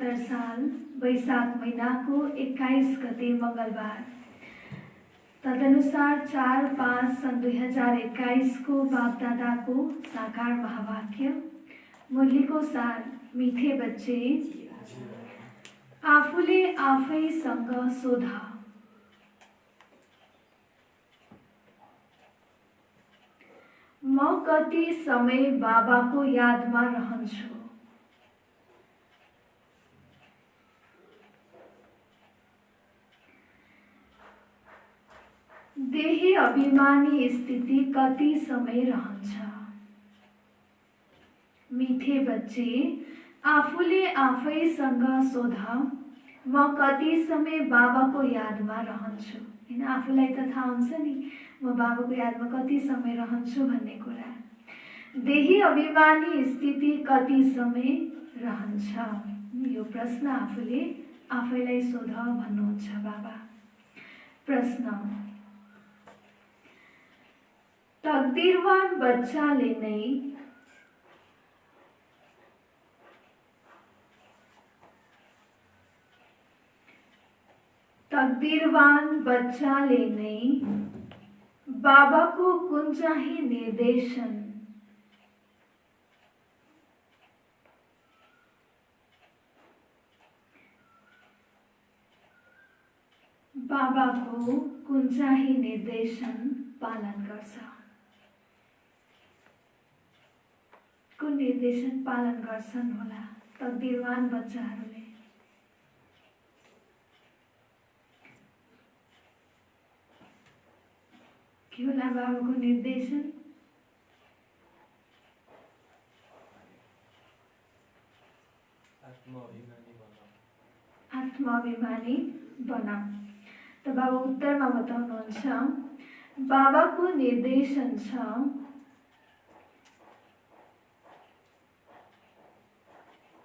2077 साल वैशाख महीना को 21 गते मंगलबार तदनुसार 4-5 सन 2021 को बापदादा को साकार महावाक्य मुरली को सार। मीठे बच्चे आफूले आफैसँग सोध, म कति समय बाबाको यादमा रहन्छु। देही अभिमानी स्थिति कति समय रहन्छ। मीठे बच्चे आफूले आफैसँग सोध, म कति समय बाबाको यादमा रहन्छु। हैन, आफूलाई त थाहा हुन्छ नि म बाबाको यादमा कति समय रहन्छु भन्ने कुरा। देही अभिमानी स्थिति कति समय रहन्छ, यो प्रश्न आफूले आफैलाई सोध भन्नुहुन्छ बाबा। प्रश्न, तकदीरवान बच्चाले नै बाबाको कुन चाहिँ निर्देशन पालन गर्छ। कुन निर्देशन पालन गर्छन् होला तकदीरवान बच्चाहरूले? के होला बाबाको निर्देशन? आत्माभिमानी बनाऊ। त बाबा उत्तरमा बताउनुहुन्छ, बाबाको निर्देशन छ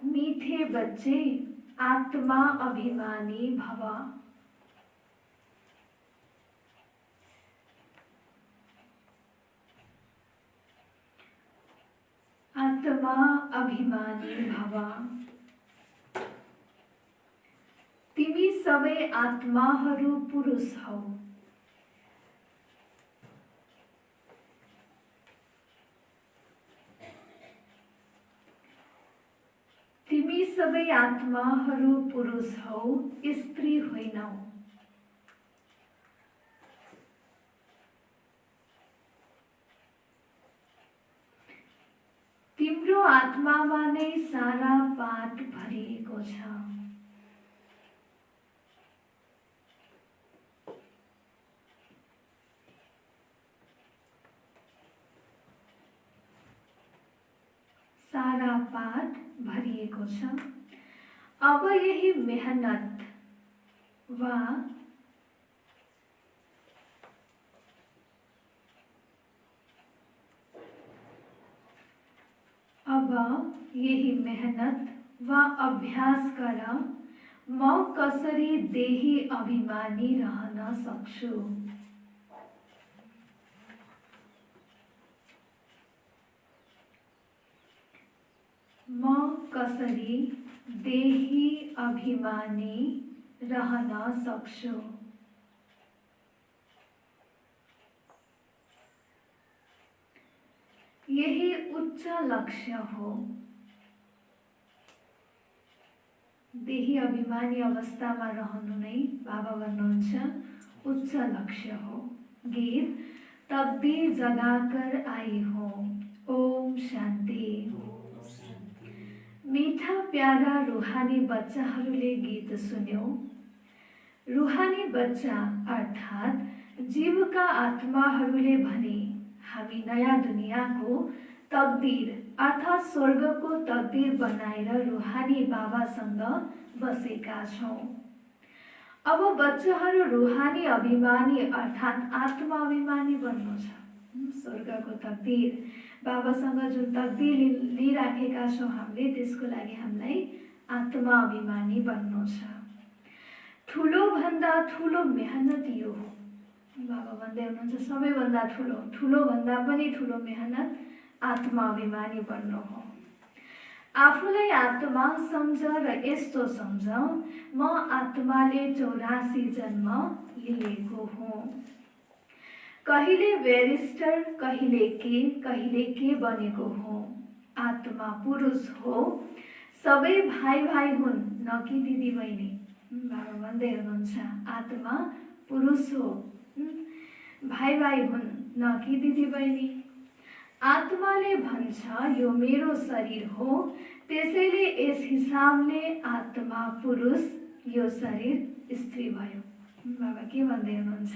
मीठे बच्चे आत्मा अभिमानी भव। आत्मा अभिमानी भव। तिमी सबै आत्माहरू पुरुष हौ। तिमी सबै आत्माहरू पुरुष हौ, स्त्री होइनौ। तिम्रो आत्मामा नै सारा पाठ भरिएको छ। सारा पाठ भरिएको छ। अब यही मेहनत वा अभ्यास गर, म कसरी देही अभिमानी रहन सक्छु। म कसरी देही अभिमानी रहन सक्छु। यही उच्च लक्ष्य हो। देही अभिमानी अवस्थामा रहनु नै बाबा भन्नुहुन्छ उच्च लक्ष्य हो। गीत, तकदीर जगाकर आई हो। ओम शान्ति। मीठा प्यारा रूहानी बच्चाहरूले गीत सुन्यो। रूहानी बच्चा अर्थात् जीवका आत्माहरूले भने हामी नयाँ दुनियाँको तकदीर अर्थात् स्वर्गको तकदीर बनाएर रूहानी बाबासँग बसेका छौँ। अब बच्चाहरू रूहानी अभिमानी अर्थात् आत्मा अभिमानी बन्नु छ। स्वर्गको तकदीर बाबासँग जुन तकदीर लिइराखेका छौँ हामीले, त्यसको लागि हामीलाई आत्मा अभिमानी बन्नु छ। ठुलो भन्दा ठुलो मेहनत यो हो। बाबा भन्दै हुनुहुन्छ सबैभन्दा ठुलो भन्दा पनि ठुलो मेहनत आत्मा अभिमानी बन्नु हो। आफूलाई आत्मा सम्झ र यस्तो सम्झ, म आत्माले 84 जन्म लिएको हुँ। कहिले ब्यारिस्टर, कहिले के बनेको हुँ। आत्मा पुरुष हो, सबै भाइ भाइ हुन्, न कि दिदी बहिनी। बाबा भन्दै हुनुहुन्छ आत्मा पुरुष हो, भाइ भाइ हुन्, न कि दिदी बहिनी। आत्माले भन्छ यो मेरो शरीर हो, त्यसैले यस हिसाबले आत्मा पुरुष, यो शरीर स्त्री भयो। बाबा के भन्दै हुनुहुन्छ?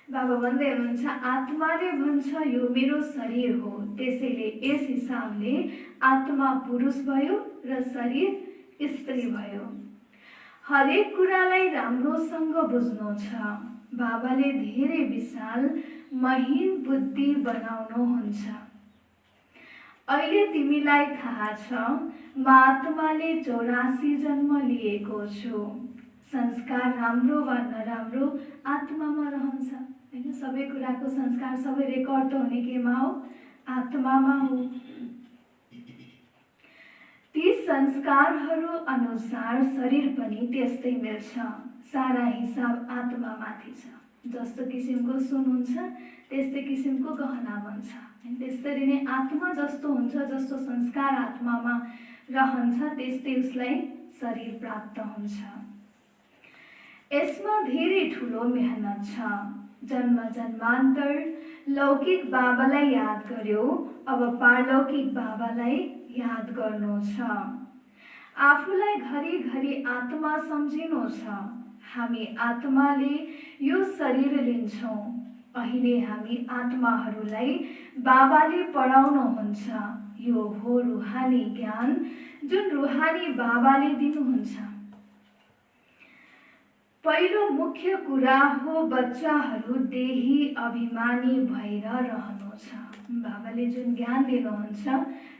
बाबा भन्दै हुनुहुन्छ आत्माले भन्छ यो मेरो शरीर हो, त्यसैले यस हिसाबले आत्मा पुरुष भयो र शरीर स्त्री भयो। हरेक कुरालाई राम्रोसँग बुझ्नु छ। बाबाले धेरै विशाल महीन बुद्धि बनाउनुहुन्छ। अहिले तिमीलाई थाहा छ म आत्माले 84 जन्म लिएको छु। संस्कार राम्रो वा नराम्रो आत्मामा रहन्छ हैन। सबै कुराको संस्कार, सबै रेकर्ड त हुने केमा हो? आत्मामा हो। ती संस्कारहरू अनुसार शरीर पनि त्यस्तै मिल्छ। सारा हिसाब आत्मामाथि छ। जस्तो किसिमको सुन हुन्छ त्यस्तै किसिमको गहना बन्छ। त्यसरी नै आत्मा जस्तो हुन्छ, जस्तो संस्कार आत्मामा रहन्छ त्यस्तै उसलाई शरीर प्राप्त हुन्छ। यसमा धेरै ठुलो मेहनत छ। जन्म जन्मान्तर लौकिक बाबालाई याद गर्यो, अब पारलौकिक बाबालाई याद गर्नु छ। आफूलाई घरिघरि आत्मा सम्झिनु छ। हामी आत्माले यो शरीर लिन्छौँ। अहिले हामी आत्माहरूलाई बाबाले पढाउनुहुन्छ। यो हो रुहानी ज्ञान जुन रुहानी बाबाले दिनुहुन्छ। पहिलो मुख्य कुरा हो बच्चाहरू देही अभिमानी भएर रहनु छ। बाबाले जुन ज्ञान दिनुहुन्छ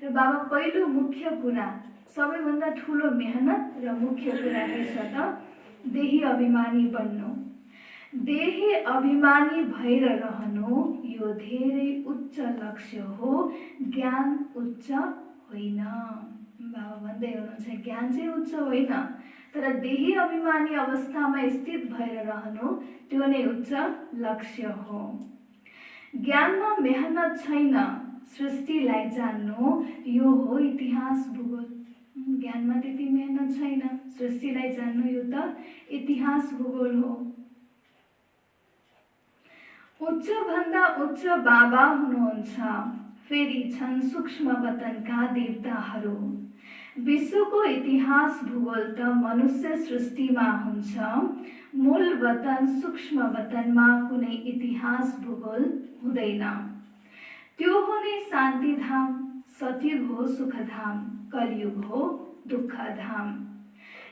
र बाबा पहिलो मुख्य कुरा, सबैभन्दा ठुलो मेहनत र मुख्य कुरा के छ त? देही अभिमानी बन्नु। देही अभिमानी भएर रहनु यो धेरै उच्च लक्ष्य हो, ज्ञान उच्च होइन। बाबा भन्दै हुनुहुन्छ ज्ञान चाहिँ उच्च होइन, तर देही अभिमानी अवस्थामा स्थित भएर रहनु त्यो नै उच्च लक्ष्य हो। ज्ञानमा मेहनत छैन। सृष्टिलाई जान्नु यो हो इतिहास भूगोल। ज्ञानमा त्यति मेहनत छैन। सृष्टिलाई जान्नु यो त इतिहास भूगोल हो। उच्च भन्दा उच्च बाबा हुनुहुन्छ। फेरि छन् सूक्ष्म वतनका देवताहरू। विश्वको इतिहास भूगोल त मनुष्य सृष्टिमा हुन्छ। मूल वतन सूक्ष्म वतनमा कुनै इतिहास भूगोल हुँदैन। त्यो हो नै शान्तिधाम। सतयुग हो सुखधाम, कलियुग हो दुःखधाम।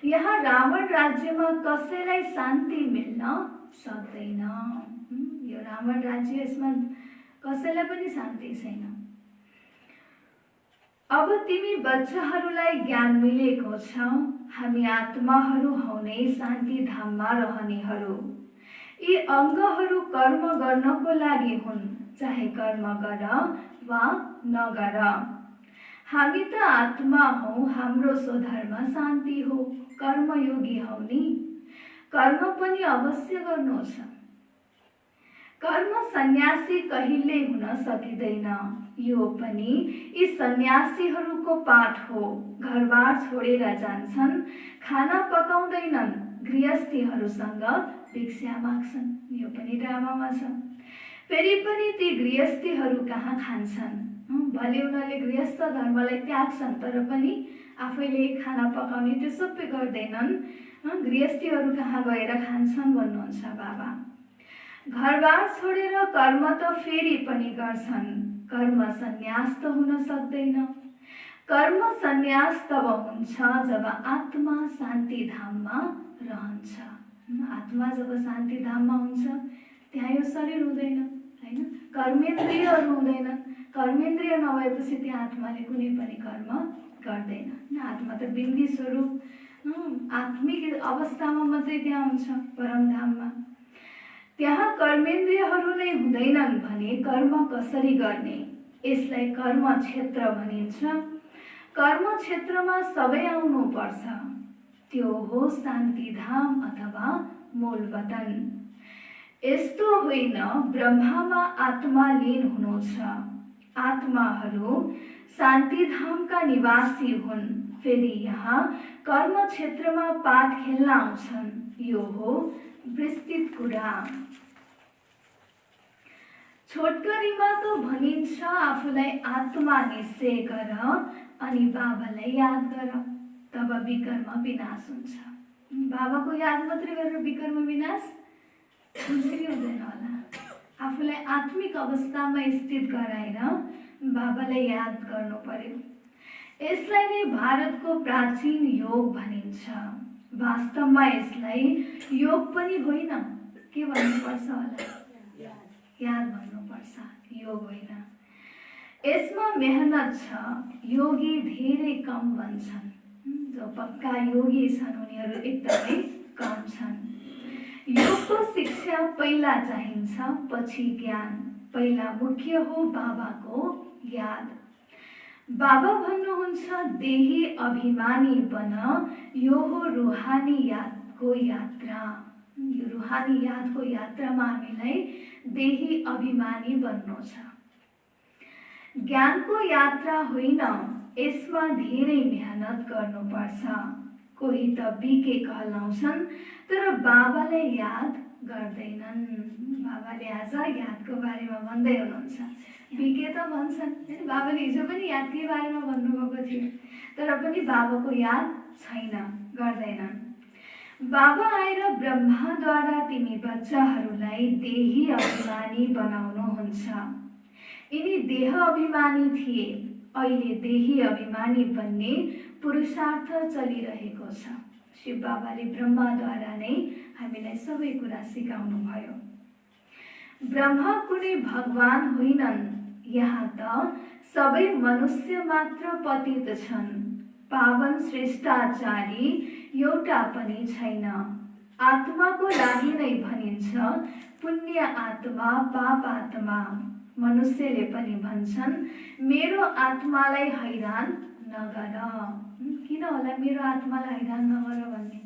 यहाँ रावण राज्यमा कसैलाई शान्ति मिल्न सक्दैन। यो रावण राज्य, यसमा कसैलाई पनि शान्ति छैन। अब तिमी बच्चाहरूलाई ज्ञान मिलेको छ। हामी आत्माहरू हौ नै शान्तिधाममा रहनेहरू। यी अङ्गहरू कर्म गर्नको लागि हुन्, चाहे कर्म गर वा नगर। हामी त आत्मा हौ, हाम्रो स्वधर्म शान्ति हो। कर्मयोगी हौ नि, कर्म पनि अवश्य गर्नु छ। कर्म सन्यासी कहिल्यै हुन सकिँदैन। यो पनि यी सन्यासीहरूको पाठ हो। घरबार छोडेर जान्छन्, खाना पकाउँदैनन्, गृहस्थीहरूसँग भिक्षा माग्छन्। यो पनि ड्रामामा छ। फेरि पनि ती गृहस्थीहरू कहाँ खान्छन्? भले उनीहरूले गृहस्थ धर्मलाई त्याग्छन्, तर पनि आफैले खाना पकाउने त्यो सबै गर्दैनन्। गृहस्थीहरू कहाँ गएर खान्छन् भन्नुहुन्छ बाबा। घरबार छोडेर कर्म त फेरि पनि गर्छन्। कर्म सन्यास त हुन सक्दैन। कर्म सन्यास तब हुन्छ जब आत्मा शान्तिधाममा रहन्छ। आत्मा जब शान्तिधाममा हुन्छ त्यहाँ यो शरीर हुँदैन हैन। कर्मेन्द्रियहरू हुँदैनन्। कर्मेन्द्रिय नभएपछि त्यहाँ आत्माले कुनै पनि कर्म गर्दैन। आत्मा त बिन्दी स्वरूप आत्मिक अवस्थामा मात्रै त्यहाँ हुन्छ, परमधाममा। त्यहाँ कर्मेन्द्रियहरू नै हुँदैनन् भने कर्म कसरी गर्ने? यसलाई कर्म क्षेत्र भनिन्छ। कर्म क्षेत्रमा सबै आउनुपर्छ, त्यो हो शान्तिधाम अथवा मूलवतन। यस्तो होइन ब्रह्मामा आत्मा लीन हुनु छ, आत्माहरू शान्तिधामका निवासी हुन्, फेरि यहाँ कर्म क्षेत्रमा पाठ खेल्न आउँछन्। यो हो विस्तृत कुरा। छोटकरीमा त भनिन्छ आफूलाई आत्मा निश्चय गर अनि बाबालाई याद गर, तब विकर्म विनाश हुन्छ। बाबाको याद मात्रै गरेर विकर्म विनाश हुन्छ कि हुँदैन होला? आफूलाई आत्मिक अवस्थामा स्थित गराएर बाबालाई याद गर्नु पर्यो। यसलाई नै भारतको प्राचीन योग भनिन्छ। वास्तवमा यसलाई योग पनि होइन, के भन्नुपर्छ होला? याद भन्नुपर्छ, योग होइन। यसमा मेहनत छ, योगी धेरै कम बन्छन्। जो पक्का योगी छन् उनीहरू एकदमै कम छन्। योगको शिक्षा पहिला चाहिन्छ, पछि ज्ञान। पहिला मुख्य हो बाबाको याद। बाबा भन्नुहुन्छ देही अभिमानी बन, यो हो रूहानी यादको यात्रा। यो रूहानी यादको यात्रामा हामीलाई देही अभिमानी बन्नु छ। ज्ञानको यात्रा होइन, यसमा धेरै मेहनत गर्नुपर्छ। कोही त बिके कहलाउँछन् तर बाबालाई याद गर्दैनन्। बाबाले आज यादको बारेमा भन्दै हुनुहुन्छ। बिके त भन्छन्, बाबाले हिजो पनि यादकै बारेमा भन्नुभएको थियो, तर पनि बाबाको याद छैन, गर्दैनन्। बाबा आएर ब्रह्माद्वारा तिमी बच्चाहरूलाई देही अभिमानी बनाउनुहुन्छ। यिनी देह अभिमानी थिए, अहिले देही अभिमानी बन्ने पुरुषार्थ चलिरहेको छ। शिव बाबाले ब्रह्माद्वारा नै हामीलाई सबै कुरा सिकाउनु भयो। ब्रह्मा कुनै भगवान होइनन्, यहाँ त सबै मनुष्य मात्र पतित छन्। पावन श्रेष्ठाचारी एउटा पनि छैन। आत्माको लागि नै भनिन्छ पुण्य आत्मा पाप आत्मा। मनुष्यले पनि भन्छन् मेरो आत्मालाई हैरान नगर। किन होला मेरो आत्मालाई हैरान नगर भन्ने?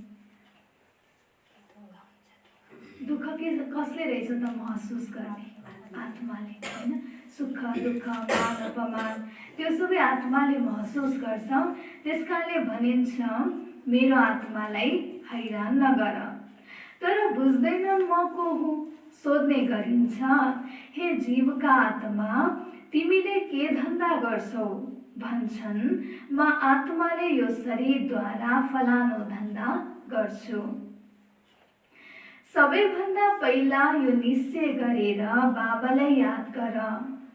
दुःख के कसले रहेछ त महसुस गर्ने? आत्माले, हैन? सुख दुःख मान अपमान त्यो सबै आत्माले महसुस गर्छ। त्यसकारणले भनिन्छ मेरो आत्मालाई हैरान नगर। तर बुझ्दैनन् म को हुँ, सोध्ने गरिन्छ हे जीवका आत्मा तिमीले के धन्दा गर्छौ? भन्छन् म आत्माले यो शरीरद्वारा फलानो धन्दा गर्छु। सबैभन्दा पहिला यो निश्चय गरेर बाबालाई याद गर।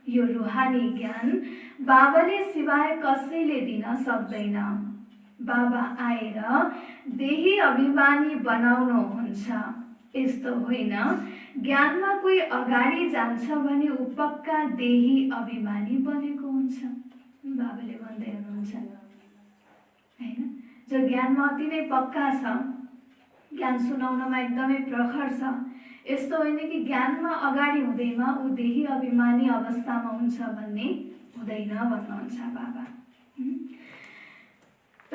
यो रूहानी ज्ञान बाबाले सिवाय कसैले दिन सक्दैन। बाबा आएर देही अभिमानी बनाउनुहुन्छ। यस्तो होइन ज्ञानमा कोही अगाडि जान्छ भने ऊ पक्का देही अभिमानी बनेको हुन्छ। बाबाले भन्दै हुनुहुन्छ हैन, जो ज्ञानमा अति नै पक्का छ, ज्ञान सुनाउनमा एकदमै प्रखर छ, यस्तो होइन कि ज्ञानमा अगाडि हुँदैमा ऊ देही अभिमानी अवस्थामा हुन्छ भन्ने हुँदैन भन्नुहुन्छ बाबा। त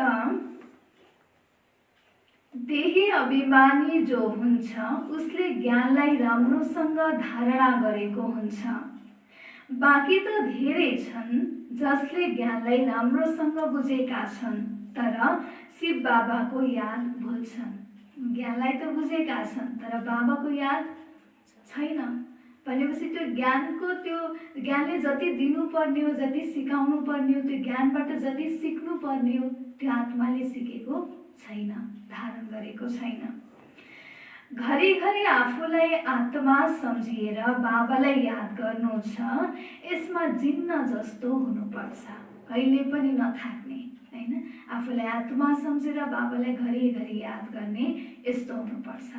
देही अभिमानी जो हुन्छ उसले ज्ञानलाई राम्रोसँग धारणा गरेको हुन्छ। बाँकी त धेरै छन् जसले ज्ञानलाई राम्रोसँग बुझेका छन् तर शिव बाबाको याद भुल्छन्। ज्ञानलाई त बुझेका छन् तर बाबाको याद छैन भनेपछि त्यो ज्ञानको त्यो ज्ञानले जति दिनुपर्ने हो, जति सिकाउनु पर्ने हो, त्यो ज्ञानबाट जति सिक्नु पर्ने हो त्यो आत्माले सिकेको छैन, धारण गरेको छैन। घरिघरि आफूलाई आत्मा सम्झिएर बाबालाई याद गर्नु छ। यसमा जिन्न जस्तो हुनुपर्छ, कहिले पनि नथाक्ने, हैन? आफूलाई आत्मा सम्झेर बाबालाई घरिघरि याद गर्ने यस्तो हुनुपर्छ।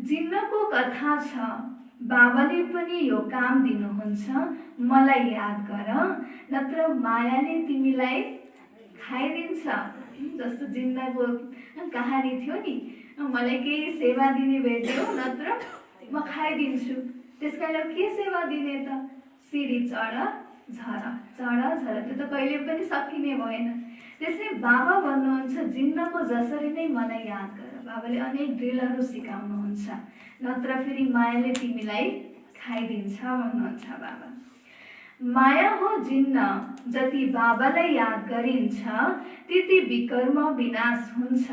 जिन्नको कथा छ, बाबाले पनि यो काम दिनुहुन्छ, मलाई याद गर नत्र मायाले तिमीलाई खाइदिन्छ। जस्तो जिन्नको कहानी थियो नि, मलाई केही सेवा दिने भइदियो नत्र म खाइदिन्छु। त्यसकारण के सेवा दिने त? सिडी चढ झरा त्यो त कहिले पनि सकिने भएन। त्यसले बाबा भन्नुहुन्छ जिन्दको जसरी नै मलाई याद गर। बाबाले अनेक ड्रिलहरू सिकाउनुहुन्छ, नत्र फेरि मायाले तिमीलाई खाइदिन्छ भन्नुहुन्छ बाबा। माया हो जिन्न, जति बाबालाई याद गरिन्छ त्यति विकर्म विनाश हुन्छ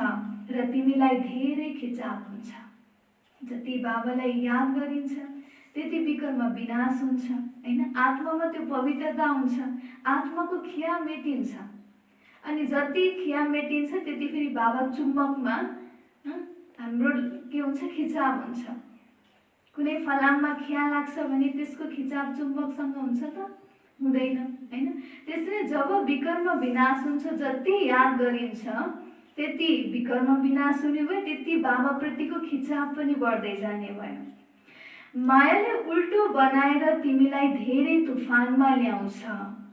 र तिमीलाई धेरै खिचाव हुन्छ। जति बाबालाई याद गरिन्छ त्यति विकर्म विनाश हुन्छ हैन। आत्मामा त्यो पवित्रता हुन्छ, आत्माको खिया मेटिन्छ। अनि जति खिया मेटिन्छ त्यति फेरि बाबा चुम्बकमा हाम्रो के हुन्छ, खिचाव हुन्छ। कुनै फलाममा खिया लाग्छ भने त्यसको खिचाव चुम्बकसँग हुन्छ त? हुँदैन हैन। त्यसैले जब विकर्म विनाश हुन्छ, जति याद गरिन्छ त्यति विकर्म विनाश हुने भयो, त्यति बाबाप्रतिको खिचाव पनि बढ्दै जाने भयो। मायाले उल्टो बनाएर तिमीलाई धेरै तुफानमा ल्याउँछ।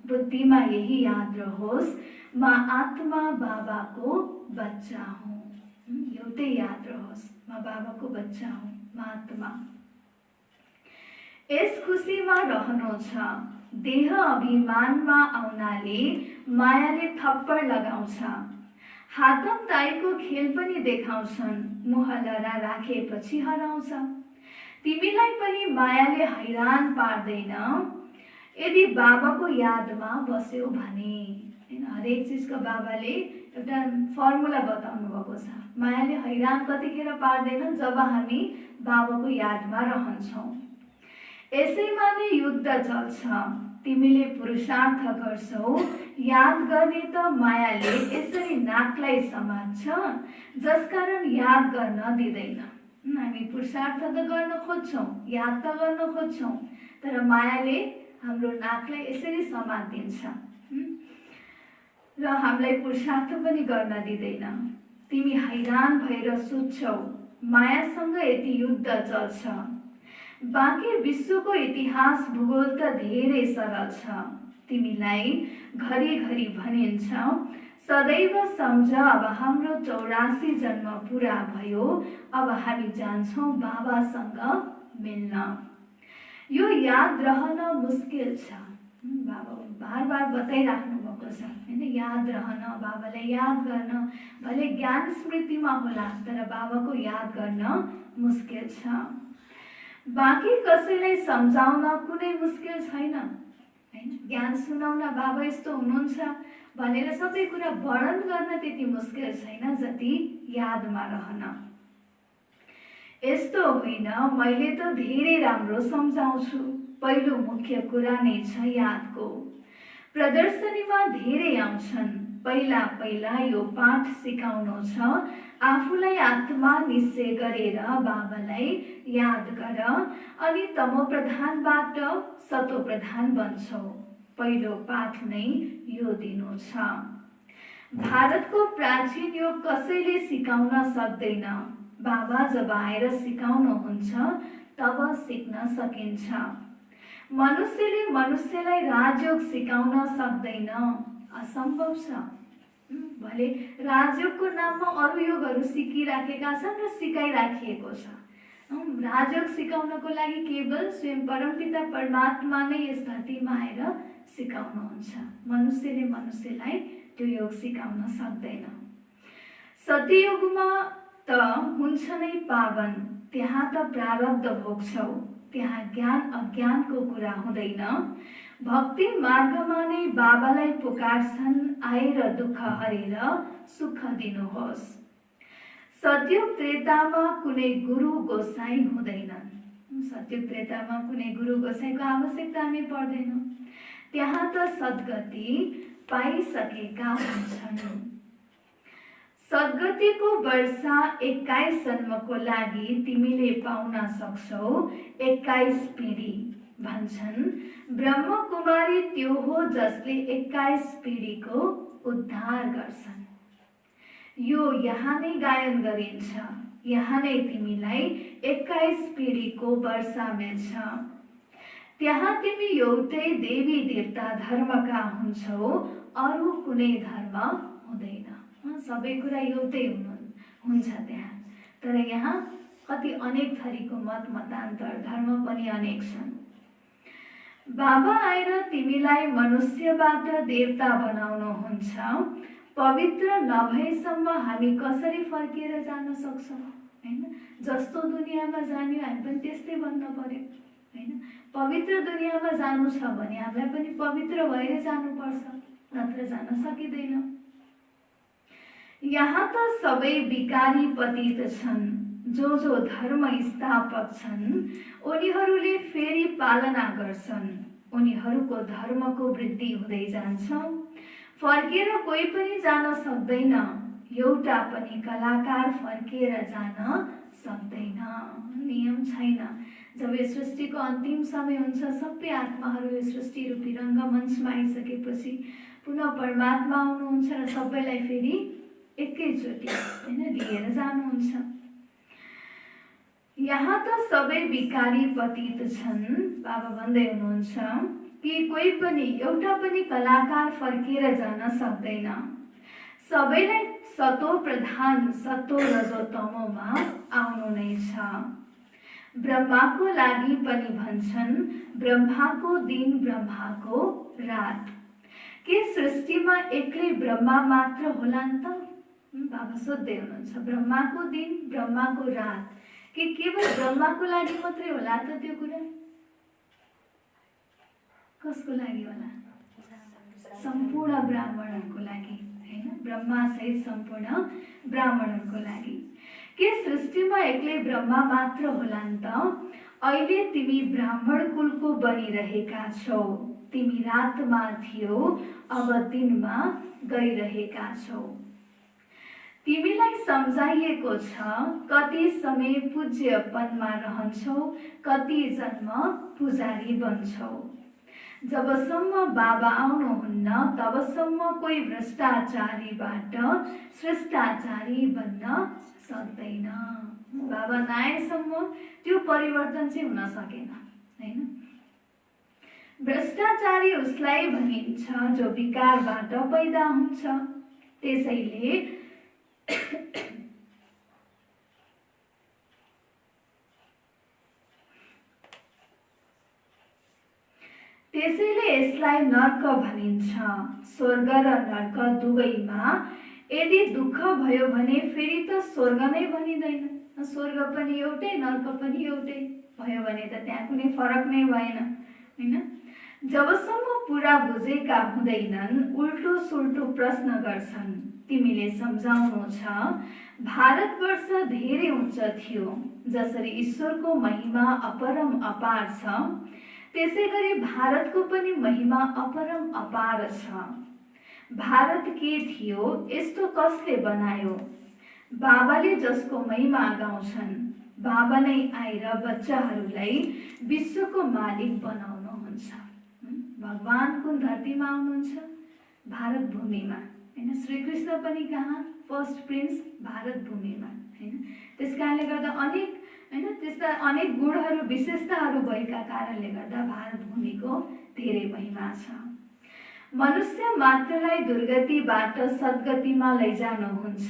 बुद्धिमा यही याद रहोस्, म आत्मा बाबाको बच्चा हुँ। एउटै याद रहोस्, म बाबाको बच्चा हुँ, म आत्मा। यस खुसीमा रहनु छ, देह अभिमानमा आउनाले मायाले थप्पड लगाउँछ। हातम ताईको खेल पनि देखाउँछन्, मुहलरा राखेपछि हराउँछ। तिमीलाई पनि मायाले हैरान पार्दैन यदि बाबाको यादमा बस्यो भने। हैन, हरेक चिजको बाबाले एउटा फर्मुला बताउनु भएको छ। मायाले हैरान कतिखेर पार्दैन, जब हामी बाबाको यादमा रहन्छौँ। यसैमा नै युद्ध चल्छ, तिमीले पुरुषार्थ गर्छौ, याद गर्ने त मायाले यसरी नाकलाई समात्छ, जसकारण याद गर्न दिँदैन। हामी पुरुषार्थ त गर्न खोज्छौँ, याद त गर्न खोज्छौँ, तर मायाले हाम्रो नाकलाई यसरी समातिदिन्छ र हामीलाई पुरुषार्थ पनि गर्न दिँदैन। तिमी हैरान भएर सुत्छौ, मायासँग यति युद्ध चल्छ। बाँकी विश्वको इतिहास भूगोल त धेरै सरल छ। तिमीलाई घरिघरि भनिन्छ, सदैव सम्झ अब हाम्रो 84 जन्म पुरा भयो, अब हामी जान्छौँ बाबासँग मिल्न। यो याद रहन मुस्किल छ। बाबा बार बार बताइराख्नु भएको छ हैन, याद रहन, बाबालाई याद गर्न। भले ज्ञान स्मृतिमा होला, तर बाबाको याद गर्न मुस्किल छ। बाँकी कसैलाई सम्झाउन कुनै मुस्किल छैन हैन। ज्ञान सुनाउन बाबा यस्तो हुनुहुन्छ भनेर सबै कुरा वर्णन गर्न त्यति मुस्किल छैन जति यादमा रहन। यस्तो होइन, मैले त धेरै राम्रो सम्झाउँछु। पहिलो मुख्य कुरा नै छ यादको। प्रदर्शनीमा धेरै आउँछन्। पहिला पहिला यो पाठ सिकाउनु छ, आफूलाई आत्मा निश्चय गरेर बाबालाई याद गर, अनि तमो प्रधानबाट सतो प्रधान बन्छौ। पहिलो पाठ नै यो दिनु छ। भारतको प्राचीन योग कसैले सिकाउन सक्दैन। बाबा जब आएर सिकाउनुहुन्छ तब सिक्न सकिन्छ। मनुष्यले मनुष्यलाई राजयोग सिकाउन सक्दैन, असम्भव छ। भले राजयोगको नाममा अरू योगहरू सिकिराखेका छन् र सिकाइराखिएको छ। राजयोग सिकाउनको लागि केवल स्वयं परमपिता परमात्मा नै यस धरतीमा आएर सिकाउनुहुन्छ। मनुष्यले मनुष्यलाई त्यो योग सिकाउन सक्दैन। सत्ययुगमा त हुन्छ नै पावन, त्यहाँ त प्रारब्ध भोग्छौ, त्यहाँ ज्ञान अज्ञानको कुरा हुँदैन। भक्ति मार्गमा नै बाबालाई पुकार्छन्, आएर दुःख हरेर सुख दिनुहोस्। सत्ययुग त्रेतामा कुनै गुरु गोसाई हुँदैनन्। सत्ययुग त्रेतामा कुनै गुरु गोसाईको आवश्यकता नै पर्दैन। त्यहाँ त सद्गति पाइसकेका हुन्छन्। सद्गतिको वर्षा 21 जन्मको लागि तिमीले पाउन सक्छौ 21 पिँढी। भन्छन् ब्रह्म कुमारी त्यो हो जसले 21 पिँढीको उद्धार गर्छन्। यो यहाँ नै गायन गरिन्छ, यहाँ नै तिमीलाई 21 पिँढीको वर्षा मिल्छ। त्यहाँ तिमी एउटै देवी देवता धर्मका हुन्छौ, अरू कुनै धर्म हुँदैन। सबै कुरा एउटै हुन्छ त्यहाँ, तर यहाँ कति अनेक थरीको मत मतान्तर धर्म पनि अनेक छन्। बाबा आएर तिमीलाई मनुष्यबाट देवता बनाउनुहुन्छ। पवित्र नभएसम्म हामी कसरी फर्किएर जान सक्छौँ हैन? जस्तो दुनियाँमा जाने हामी पनि त्यस्तै बन्न पर्यो हैन? पवित्र दुनियाँमा जानु छ भने हामीलाई पनि पवित्र भएर जानुपर्छ, नत्र जान सकिँदैन। यहाँ त सबै विकारी पतित छन्, जो धर्म स्थापक छन् उनीहरूले फेरि पालना गर्छन्, उनीहरूको धर्मको वृद्धि हुँदै जान्छ। फर्केर कोही पनि जान सक्दैन, एउटा पनि कलाकार फर्केर जान सक्दैन। नियम छैन। जब यो सृष्टिको अन्तिम समय हुन्छ, सबै आत्माहरू यो सृष्टि रूपी रङ्गमञ्चमा आइसकेपछि पुनः परमात्मा आउनुहुन्छ र सबैलाई फेरि एकैचोटि हैन लिएर जानुहुन्छ। यहाँ त सबै विकारी पतित छन्, बाबा भन्दै हुनुहुन्छ कि कोही पनि एउटा पनि कलाकार फर्केर जान सक्दैन। सबैलाई सतो प्रधान सतो रजो तमोमा आउनु नै छ। ब्रह्माको लागि पनि भन्छन् ब्रह्माको दिन ब्रह्माको रात। के सृष्टिमा एक्लै ब्रह्मा मात्र होलान् त? बाबा सोध्दै हुनुहुन्छ, ब्रह्माको दिन ब्रह्माको रात के केवल ब्रह्माको लागि मात्रै होला त त्यो कुरा? कसको लागि होला? सम्पूर्ण ब्राह्मणहरूको लागि हैन? ब्रह्मा सहित सम्पूर्ण ब्राह्मणहरूको लागि। के सृष्टिमा एक्लै ब्रह्मा मात्र होलान् त? अहिले तिमी ब्राह्मण कुलको बनिरहेका छौ, तिमी रातमा थियौ अब दिनमा गइरहेका छौ। तिमीलाई सम्झाइएको छ कति समय पूज्य पदमा रहन्छौ, कति जन्म पुजारी बन्छौ। जबसम्म बाबा आउनुहुन्न तबसम्म कोही भ्रष्टाचारीबाट श्रेष्ठाचारी बन्न सक्दैन। बाबा नआएसम्म त्यो परिवर्तन चाहिँ हुन सकेन हैन? भ्रष्टाचारी उसलाई भनिन्छ जो विकारबाट पैदा हुन्छ। त्यसैले यसलाई नर्क भनिन्छ। स्वर्ग र नर्क दुवैमा यदि दुःख भयो भने फेरि त स्वर्ग नै भनिँदैन। स्वर्ग पनि एउटै नर्क पनि एउटै भयो भने त त्यहाँ कुनै फरक नै भएन हैन? जबसम्म पुरा बुझेका हुँदैनन् उल्टो सुल्टो प्रश्न गर्छन्। तिमीले सम्झाउनु छ भारतवर्ष धेरै उच्च थियो, जसरी ईश्वरको महिमा अपरम अपार छ त्यसै गरी भारतको पनि महिमा अपरम अपार छ। भारत के थियो यस्तो कसले बनायो? बाबाले जसको महिमा गाउँछन्, बाबा नै आएर बच्चाहरूलाई विश्वको मालिक बनाउनुहुन्छ। भगवान कुन धरतीमा आउनुहुन्छ? भारत भूमिमा हैन? श्रीकृष्ण पनि कहाँ? फर्स्ट प्रिन्स भारत भूमिमा हैन? त्यसकारणले गर्दा अनेक हैन त्यस्ता अनेक गुणहरू विशेषताहरू भएका कारणले गर्दा भारत भूमिको धेरै महिमा छ। मनुष्य मात्रलाई दुर्गतिबाट सद्गतिमा लैजानुहुन्छ,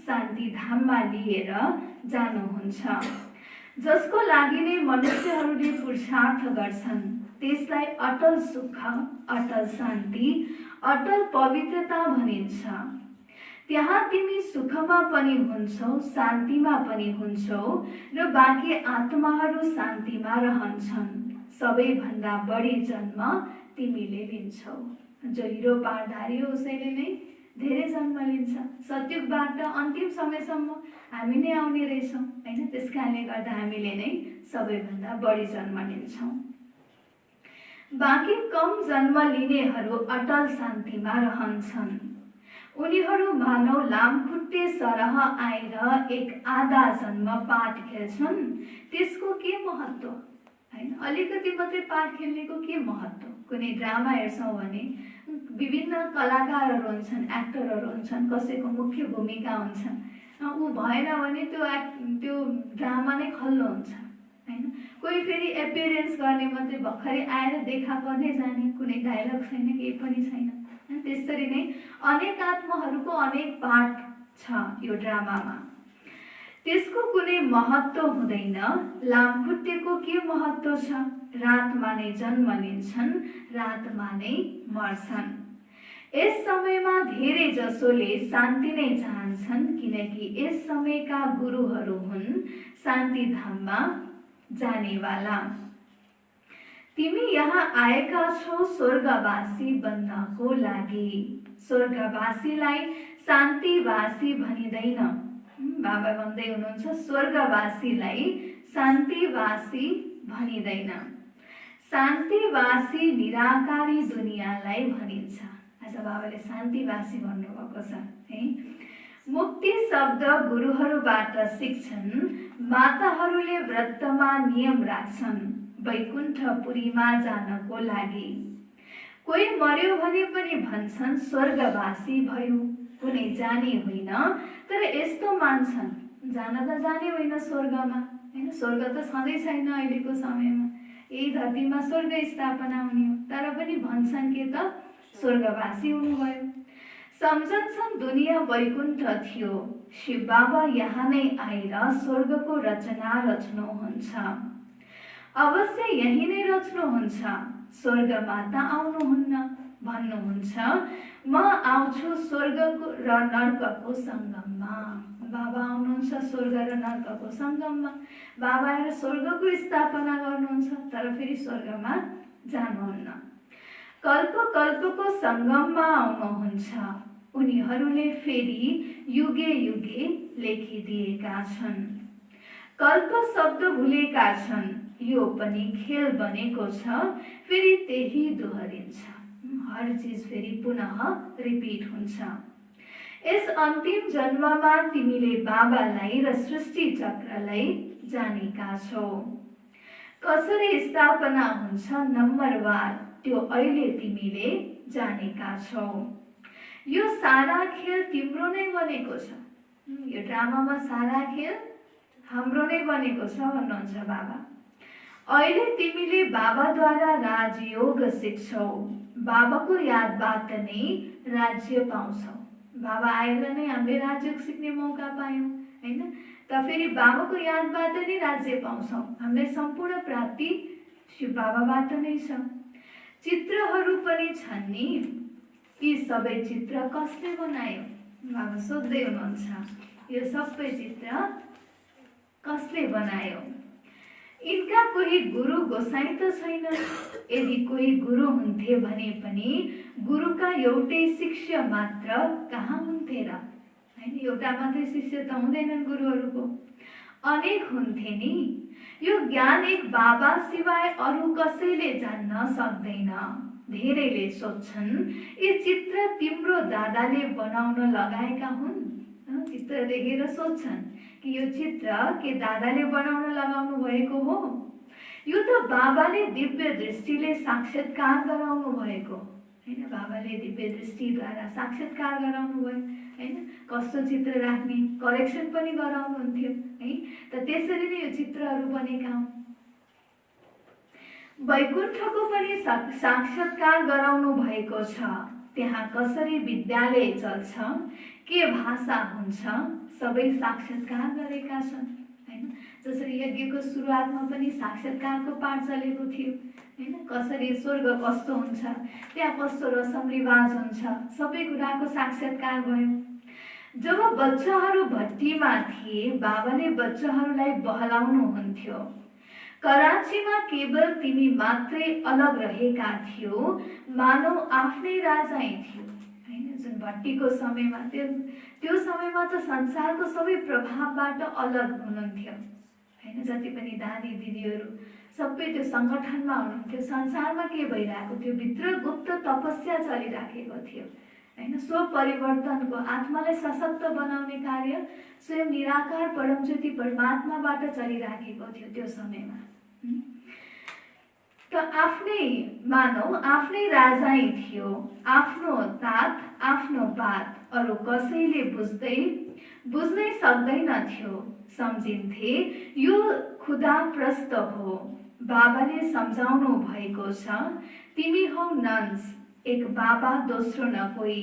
शान्ति धाममा लिएर जानुहुन्छ। जसको लागि नै मनुष्यहरूले पुरुषार्थ गर्छन् त्यसलाई अटल सुख, अटल शान्ति, अटल पवित्रता भनिन्छ। त्यहाँ तिमी सुखमा पनि हुन्छौ, शान्तिमा पनि हुन्छौ र बाँकी आत्माहरू शान्तिमा रहन्छन्। सबैभन्दा बढी जन्म तिमीले लिन्छौ। जो हिरो पारधारी हो उसैले नै धेरै जन्म लिन्छ। सतयुगबाट अन्तिम समयसम्म हामी नै आउने रहेछौँ हैन? त्यसकारणले गर्दा हामीले नै सबैभन्दा बढी जन्म लिन्छौँ। बाँकी कम जन्म लिनेहरू अटल शान्तिमा रहन्छन्। उनीहरू मानव लामखुट्टे सरह आएर एक आधा जन्म पाठ खेल्छन्। त्यसको के महत्त्व हैन? अलिकति मात्रै पाठ खेल्नेको के महत्त्व? कुनै ड्रामा हेर्छौँ भने विभिन्न कलाकारहरू हुन्छन्, एक्टरहरू हुन्छन्, कसैको मुख्य भूमिका हुन्छन्, ऊ भएन भने त्यो ड्रामा नै खल्लो हुन्छ हैन? कोही फेरि एपियरेन्स गर्ने मात्रै भर्खरै आएर देखा पर्ने जाने, कुनै डायलग छैन, केही पनि छैन। त्यसरी नै अनेक आत्माहरूको अनेक पाठ छ यो ड्रामामा। त्यसको कुनै महत्त्व हुँदैन। लामखुट्टेको के महत्त्व छ? रातमा नै जन्म लिन्छन्, रातमा नै मर्छन्। यस समयमा धेरै जसोले शान्ति नै चाहन्छन्, किनकि यस समयका गुरुहरू हुन् शान्ति धाममा जानेवाला। तिमी यहाँ आएका छौ स्वर्गवासी बन्नको लागि। स्वर्गवासीलाई शान्तिवासी भनिँदैन। बाबा भन्दै हुनुहुन्छ स्वर्गवासीलाई शान्तिवासी भनिँदैन। शान्तिवासी निराकारी दुनियाँलाई भनिन्छ। आज बाबाले शान्तिवासी भन्नुभएको छ है। मुक्ति शब्द गुरुहरूबाट सिक्छन्। माताहरूले व्रतमा नियम राख्छन् वैकुण्ठपुरीमा जानको लागि। कोही मर्यो भने पनि भन्छन् स्वर्गवासी भयो, कुनै जाने होइन, तर यस्तो मान्छन् जान त जाने होइन स्वर्गमा हैन। स्वर्ग त छँदै छैन अहिलेको समयमा, यही धरतीमा स्वर्ग स्थापना हुने हो, तर पनि भन्छन् के त स्वर्गवासी हुनुभयो। सम्झन्छन् दुनियाँ वैकुण्ठ थियो, शिव बाबा यहाँ नै आएर स्वर्गको रचना रच्नुहुन्छ। अवश्य यही नै रच्नुहुन्छ, स्वर्गमा त आउनुहुन्न। भन्नुहुन्छ म आउँछु स्वर्गको र नर्कको सङ्गममा। बाबा आउनुहुन्छ स्वर्ग र नर्कको सङ्गममा। बाबा आएर स्वर्गको स्थापना गर्नुहुन्छ, तर फेरि स्वर्गमा जानुहुन्न। कल्प कल्पको सङ्गममा आउनुहुन्छ। उनीहरूले फेरि युगे युगे लेखिदिएका छन्। कल्प शब्द भुलेका छन्, यो पनि खेल बनेको छ, फेरि त्यही दोहोरिन्छ। हर चीज फेरि पुनः रिपिट हुन्छ। यस अन्तिम जन्ममा तिमीले बाबालाई र सृष्टि चक्रलाई जानेका छौ। कसरी स्थापना हुन्छ नम्बरवार, त्यो अहिले तिमीले जानेका छौ। यो सारा खेल तिम्रो नै बनेको छ। यो ड्रामामा सारा खेल हाम्रो नै बनेको छ भन्नुहुन्छ बाबा। अहिले तिमीले बाबाद्वारा राजयोग सिक्छौ। बाबाको यादबाट नै राज्य पाउँछौ। बाबा आएर नै हामीले राज्य सिक्ने मौका पायौँ हैन। त फेरि बाबाको यादबाट नै राज्य पाउँछौ। हामीलाई सम्पूर्ण प्राप्ति शिव बाबाबाट नै छ। चित्रहरू पनि छन् नि, यी सबै चित्र कसले बनायो? बाबा सोध्दै हुनुहुन्छ यो सबै चित्र कसले बनायो? इनका कोही गुरु गोसाई त छैन। यदि कोही गुरु हुन्थे भने पनि गुरुका एउटै शिष्य मात्र कहाँ हुन्थे र हैन। एउटा मात्रै शिष्य त हुँदैनन् गुरुहरूको, अनेक हुन्थे नि। यो ज्ञान एक बाबा सिवाय अरू कसैले जान्न सक्दैन। धेरैले सोध्छन् यी चित्र तिम्रो दादाले बनाउन लगाएका हुन्। चित्र देखेर सोध्छन् कि यो चित्र के दादाले बनाउन लगाउनु भएको हो? यो त बाबाले दिव्य दृष्टिले साक्षात्कार गराउनु भएको हैन। बाबाले दिव्य दृष्टिद्वारा साक्षात्कार गराउनु भयो हैन। कस्तो चित्र राख्ने करेक्सन पनि गराउनुहुन्थ्यो है। त त्यसरी नै यो चित्रहरू बनेका हुन्। वैकुण्ठको पनि साक्षात्कार गराउनु भएको छ। त्यहाँ कसरी विद्यालय चल्छ, के भाषा हुन्छ, सबै साक्षात्कार गरेका छन् हैन। जसरी यज्ञको सुरुवातमा पनि साक्षात्कारको पाठ चलेको थियो हैन। कसरी स्वर्ग कस्तो हुन्छ, त्यहाँ कस्तो रसम रिवाज हुन्छ, सबै कुराको साक्षात्कार भयो। जब बच्चाहरू भट्टीमा थिए, बाबाले बच्चाहरूलाई बहलाउनुहुन्थ्यो। कराचीमा केवल तिमी मात्रै अलग रहेका थियौ, मानव आफ्नै राजै थियो हैन। जुन भट्टीको समयमा त्यो समयमा त संसारको सबै प्रभावबाट अलग हुनुहुन्थ्यो हैन। जति पनि दादी दिदीहरू सबै त्यो सङ्गठनमा हुनुहुन्थ्यो। संसारमा के भइरहेको थियो, भित्र गुप्त तपस्या चलिराखेको थियो हैन। स्व परिवर्तनको, आत्मालाई सशक्त बनाउने कार्य स्वयं निराकार परमज्योति परमात्माबाट चलिराखेको थियो त्यो समयमा। त आफ्नै मानव आफ्नै राजै थियो, आफ्नो तात आफ्नो बात अरू कसैले बुझ्नै सक्दैन थियो। सम्झिन्थे यो खुदा प्रस्त हो। बाबाले सम्झाउनु भएको छ, तिमी हौ नन्स, एक बाबा दोस्रो न कोही।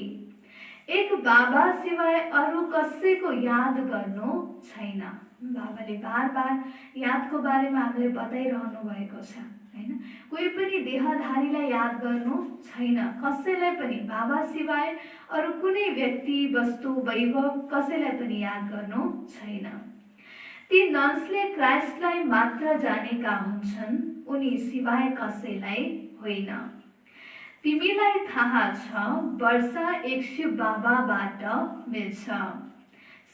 एक बाबा सिवाय अरू कसैको याद गर्नु छैन। बाबाले बार बार यादको बारेमा हामीलाई बताइरहनु भएको छ हैन। कोही पनि देहधारीलाई याद गर्नु छैन, कसैलाई पनि बाबा सिवाय अरू कुनै व्यक्ति वस्तु वैभव कसैलाई पनि याद गर्नु छैन। ती नन्सले क्राइस्टलाई मात्र जानेका हुन्छन्, उनी सिवाय कसैलाई होइन। तिमीलाई थाहा छ वर्षा एक शिव बाबाबाट मिल्छ।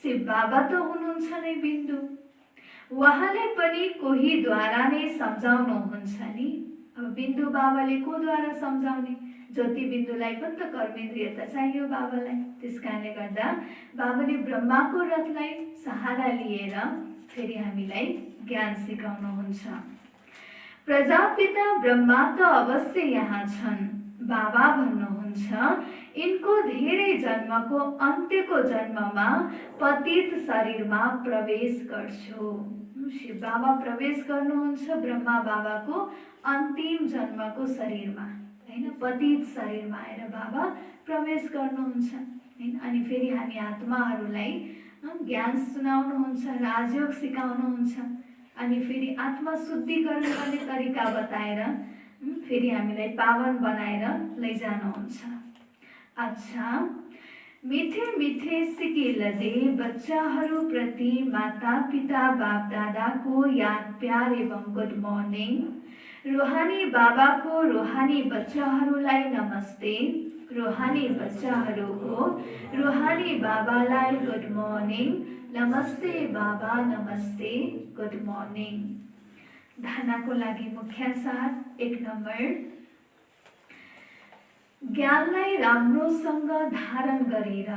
शिव बाबा त हुनुहुन्छ नै बिन्दु, उहाँले पनि कोहीद्वारा नै सम्झाउनुहुन्छ नि। अब बिन्दु बाबाले कोद्वारा सम्झाउने? ज्योति बिन्दुलाई पनि त कर्मेन्द्रियता चाहियो बाबालाई। त्यस कारणले गर्दा बाबाले ब्रह्माको रथलाई सहारा लिएर फेरि हामीलाई ज्ञान सिकाउनुहुन्छ। प्रजापिता ब्रह्मा त अवश्य यहाँ छन्, बाबा भन्नुहुन्छ यिनको धेरै जन्मको अन्त्यको जन्ममा पतित शरीरमा प्रवेश गर्छु। शिव बाबा प्रवेश गर्नुहुन्छ ब्रह्मा बाबाको अन्तिम जन्मको शरीरमा हैन, पतित शरीरमा आएर बाबा प्रवेश गर्नुहुन्छ हैन। अनि फेरि हामी आत्माहरूलाई ज्ञान सुनाउनुहुन्छ, राजयोग सिकाउनुहुन्छ, अनि फेरि आत्मा शुद्धिकरण गर्ने तरिका बताएर फेरि हामीलाई पावन बनाएर लैजानुहुन्छ। अच्छा, मिठे मिठे सिकिल दे बच्चाहरूप्रति माता पिता बाप दादाको याद प्यार एवं गुड मर्निङ। रूहानी बाबाको रूहानी बच्चाहरूलाई नमस्ते, रूहानी बच्चाहरूको रूहानी बाबालाई गुड मर्निङ। नमस्ते बाबा, नमस्ते, गुड मर्निङ। धारणाको लागि मुख्य सार 1 नम्बर, ज्ञानलाई राम्रोसँग धारण गरेर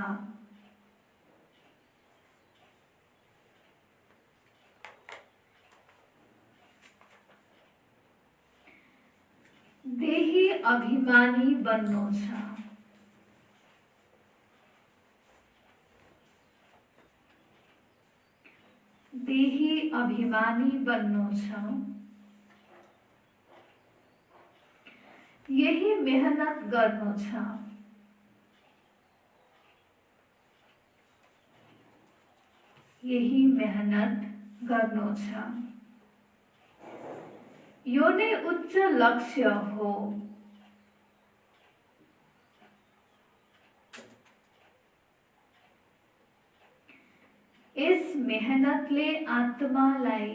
देही अभिमानी बन्नु छ। देही अभिमानी बन्नु छ। यही मेहनत गर्नु छ। यही मेहनत गर्नु छ। यो नै उच्च लक्ष्य हो। इस मेहनतले आत्मालाई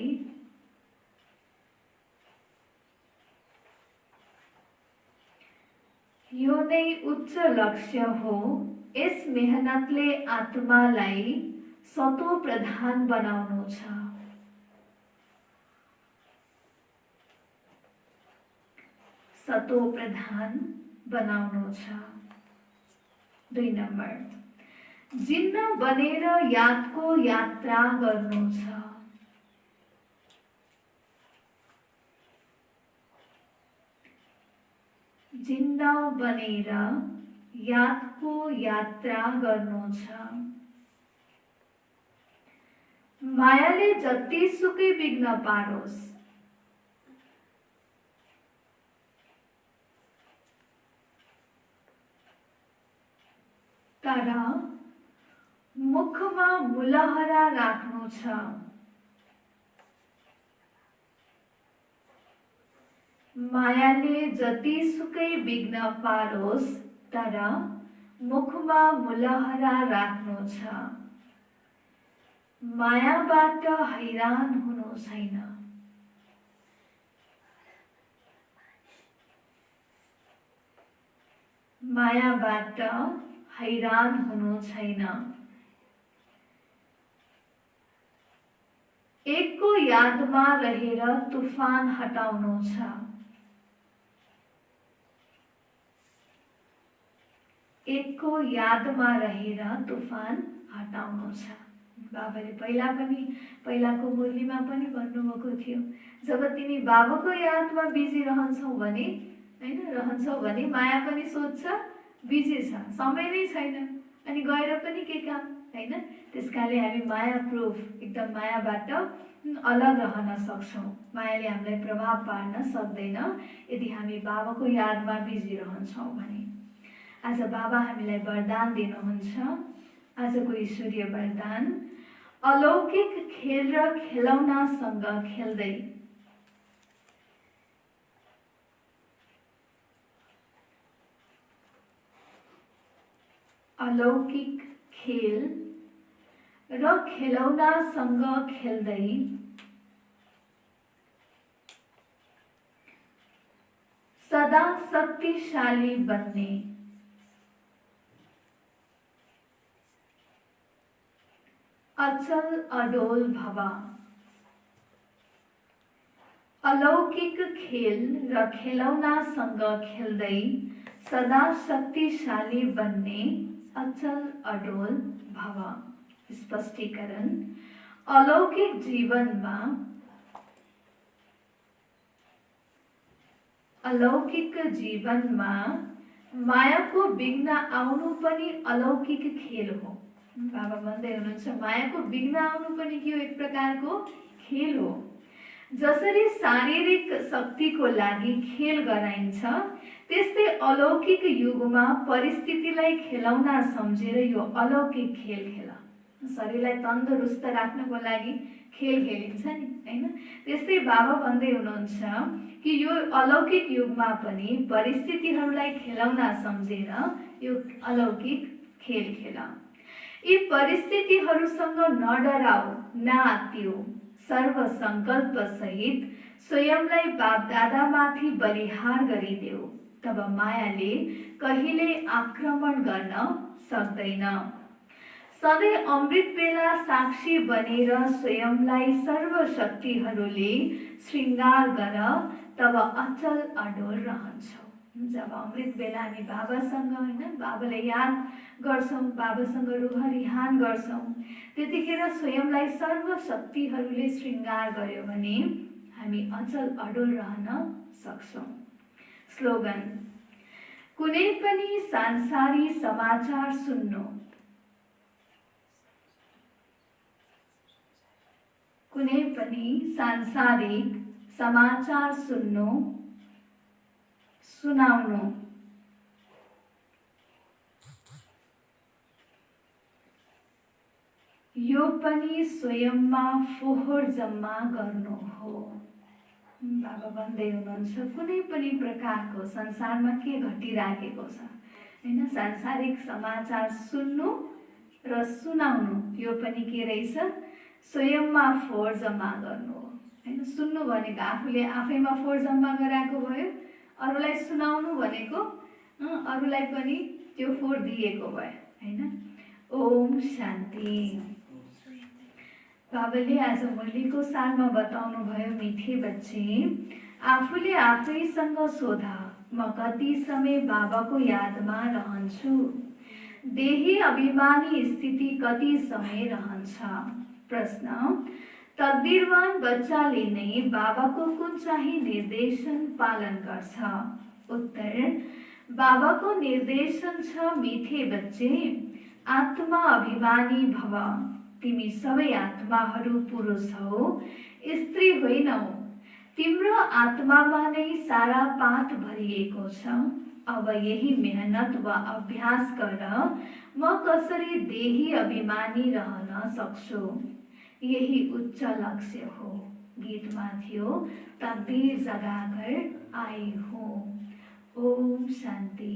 यो नै उच्च लक्ष्य हो। इस मेहनतले आत्मालाई सतो प्रधान बनाउनु छ। सतो प्रधान बनाउनु छ। 2 नम्बर, जिन्न बनेर यादको यात्रा गर्नु छ। जिन्न बनेर यादको यात्रा गर्नु छ। मायाले जतिसुकै विघ्न पारोस्, तर मुखमा मुलहरा राख्नु छ। मायाले जतिसुकै विघ्न पारोस्, तर मुखमा मुलहरा राख्नु छ। मायाबाट हैरान हुनु छैन। मायाबाट हैरान हुनु छैन। एकको यादमा रहेर तुफान हटाउनु छ। एकको यादमा रहेर तुफान हटाउनु छ। बाबाले पहिलाको मुरलीमा पनि भन्नुभएको थियो, जब तिमी बाबाको यादमा बिजी रहन्छौ भने माया पनि सोध्छ बिजी छ, समय नै छैन, अनि गएर पनि के काम हैन। त्यसकारणले हामी माया प्रुफ एकदम मायाबाट अलग रहन सक्छौँ। मायाले हामीलाई प्रभाव पार्न सक्दैन यदि हामी बाबाको यादमा बिजी रहन्छौँ भने। आज बाबा हामीलाई वरदान दिनुहुन्छ। आजको ईश्वरीय वरदान, अलौकिक खेल र खेलौनासँग खेल्दै अलौकिक खेल र खेलौनासँग खेल्दै सदा शक्तिशाली बन्ने अचल अडोल भव। अलौकिक खेल र खेलौनासँग खेल्दै सदा शक्तिशाली बन्ने अचल अडोल भव। स्पष्टीकरण, अलौकिक जीवनमा मायाको विघ्न आउनु पनि अलौकिक खेल हो। बाबा भन्दै हुनुहुन्छ मायाको विघ्न आउनु पनि के हो, एक प्रकारको खेल हो। जसरी शारीरिक शक्तिको लागि खेल गराइन्छ, त्यस्तै अलौकिक युगमा परिस्थितिलाई खेलौना सम्झेर यो अलौकिक खेल खेल। शरीरलाई तन्दुरुस्त राख्नको लागि खेल खेलिन्छ नि, हैन? त्यस्तै बाबा भन्दै हुनुहुन्छ कि यो अलौकिक युगमा पनि परिस्थितिहरूलाई खेलौना सम्झेर यो अलौकिक खेल खेल। यी परिस्थितिहरूसँग नडराऊ, नआत्तिऊ, सर्वसङ्कल्प सहित स्वयंलाई बापदादामाथि बलिहार गरिदेऊ, तब मायाले कहिले आक्रमण गर्न सक्दैन। सधैँ अमृत बेला साक्षी बनेर स्वयंलाई सर्वशक्तिहरूले श्रृङ्गार गर, तब अचल अडोल रहन्छौ। जब अमृत बेला हामी बाबासँग, होइन, बाबालाई याद गर्छौँ, बाबासँग रुहरिहान गर्छौँ, त्यतिखेर स्वयंलाई सर्वशक्तिहरूले श्रृङ्गार गर्यो भने हामी अचल अडोल रहन सक्छौँ। स्लोगन, कुनै पनि सांसारी समाचार सुन्नु, कुनै पनि सांसारिक समाचार सुन्नु, सुनाउनु, यो पनि स्वयंमा फोहोर जम्मा गर्नु हो। बाबा भन्दै हुनुहुन्छ कुनै पनि प्रकारको संसारमा के घटिराखेको छ, हैन, सांसारिक समाचार सुन्नु र सुनाउनु, यो पनि के रहेछ, स्वयंमा फोहोर जम्मा गर्नु हो। हैन, सुन्नु भनेको आफूले आफैमा फोहोर जम्मा गराएको भयो, अरूलाई सुनाउनु भनेको अरूलाई पनि त्यो फोहोर दिएको भयो, हैन। ओम शान्ति। बाबाले आज मुरलीको सारमा बताउनु भयो, मिठे बच्चे, आफूले आफैसँग सोध, म कति समय बाबाको यादमा रहन्छु? देही अभिमानी स्थिति कति समय रहन्छ? प्रश्न, तकदीरवान बच्चाले नै बाबाको कुन चाहिँ निर्देशन पालन गर्छ? उत्तर, बाबाको निर्देशन छ, मिठे बच्चे, आत्मा अभिमानी भव। तिमी सबै आत्माहरू पुरुष हौ, स्त्री होइनौ। तिम्रो आत्मामा नै सारा पाठ भरिएको छ। अब यही मेहनत वा अभ्यास गर, म कसरी देही अभिमानी रहन सक्छु। यही उच्च लक्ष्य हो। गीतमा थियो, तकदीर जगाकर आई हूँ। ओम शान्ति।